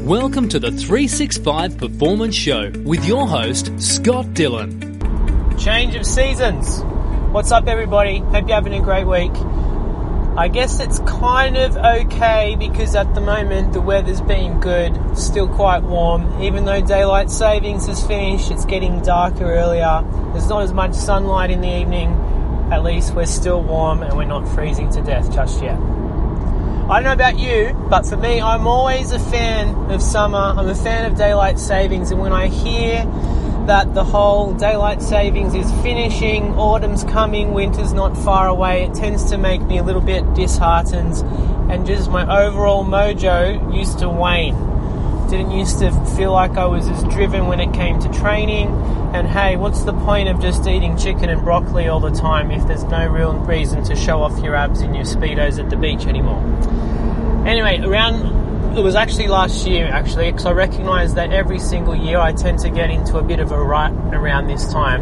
Welcome to the 365 Performance Show with your host, Scott Dillon. Change of seasons. What's up, everybody? Hope you're having a great week. I guess it's kind of okay because at the moment the weather's been good, still quite warm. Even though daylight savings is finished, it's getting darker earlier. There's not as much sunlight in the evening. At least we're still warm and we're not freezing to death just yet. I don't know about you, but for me, I'm always a fan of summer. I'm a fan of daylight savings, and when I hear that the whole daylight savings is finishing, autumn's coming, winter's not far away, it tends to make me a little bit disheartened, and just my overall mojo used to wane. Didn't used to feel like I was as driven when it came to training, and hey, what's the point of just eating chicken and broccoli all the time if there's no real reason to show off your abs in your Speedos at the beach anymore? Anyway, it was actually last year, because I recognise that every single year I tend to get into a bit of a rut around this time,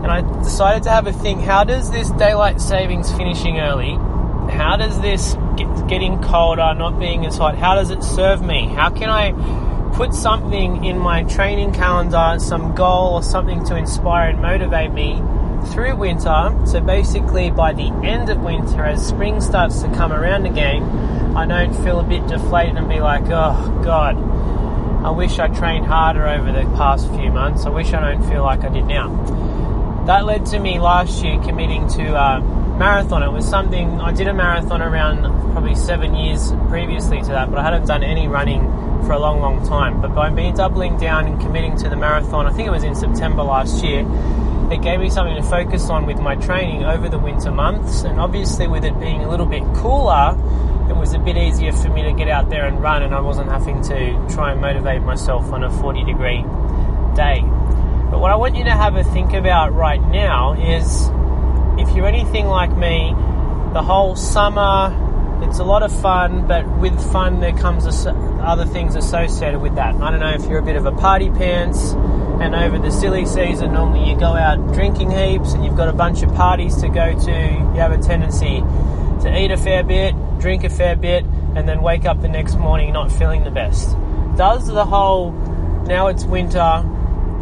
and I decided to have a think, how does this daylight savings finishing early, how does this getting colder, not being as hot, how does it serve me? How can I put something in my training calendar, some goal or something to inspire and motivate me through winter, so basically by the end of winter, as spring starts to come around again, I don't feel a bit deflated and be like, oh God, I wish I trained harder over the past few months. I wish I don't feel like I did now. That led to me last year committing to a marathon. It was something, I did a marathon around probably 7 years previously to that, but I hadn't done any running for a long time. But by me doubling down and committing to the marathon, I think it was in September last year, it gave me something to focus on with my training over the winter months, and obviously with it being a little bit cooler, it was a bit easier for me to get out there and run, and I wasn't having to try and motivate myself on a 40-degree day. But what I want you to have a think about right now is, if you're anything like me, the whole summer, it's a lot of fun, but with fun there comes other things associated with that. I don't know if you're a bit of a party pants, and over the silly season normally you go out drinking heaps and you've got a bunch of parties to go to. You have a tendency to eat a fair bit, drink a fair bit, and then wake up the next morning not feeling the best. Does the whole, now it's winter,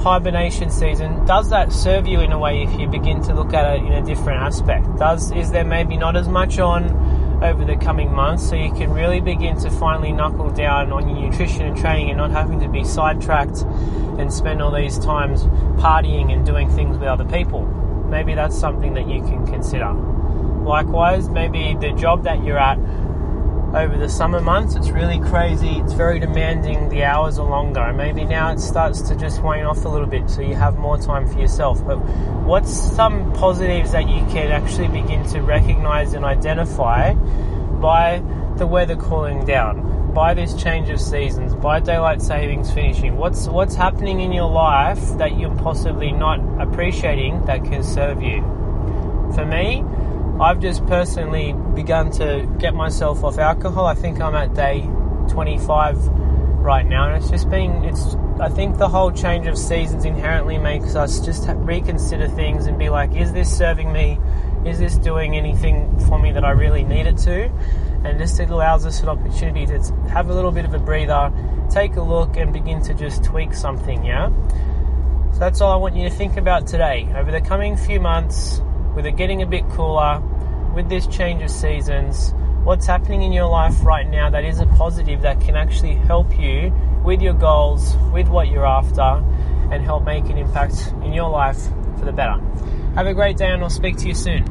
hibernation season, does that serve you in a way if you begin to look at it in a different aspect? Is there maybe not as much on over the coming months, so you can really begin to finally knuckle down on your nutrition and training and not having to be sidetracked and spend all these times partying and doing things with other people? Maybe that's something that you can consider. Likewise, maybe the job that you're at over the summer months, it's really crazy, it's very demanding, the hours are longer, and maybe now it starts to just wane off a little bit so you have more time for yourself. But what's some positives that you can actually begin to recognize and identify by the weather cooling down, by this change of seasons, by daylight savings finishing? What's happening in your life that you're possibly not appreciating that can serve you? For me, I've just personally begun to get myself off alcohol. I think I'm at day 25 right now, and I think the whole change of seasons inherently makes us just reconsider things and be like, is this serving me? Is this doing anything for me that I really need it to? And just it allows us an opportunity to have a little bit of a breather, take a look, and begin to just tweak something, yeah? So that's all I want you to think about today. Over the coming few months, with it getting a bit cooler, with this change of seasons, what's happening in your life right now that is a positive that can actually help you with your goals, with what you're after, and help make an impact in your life for the better. Have a great day, and I'll speak to you soon.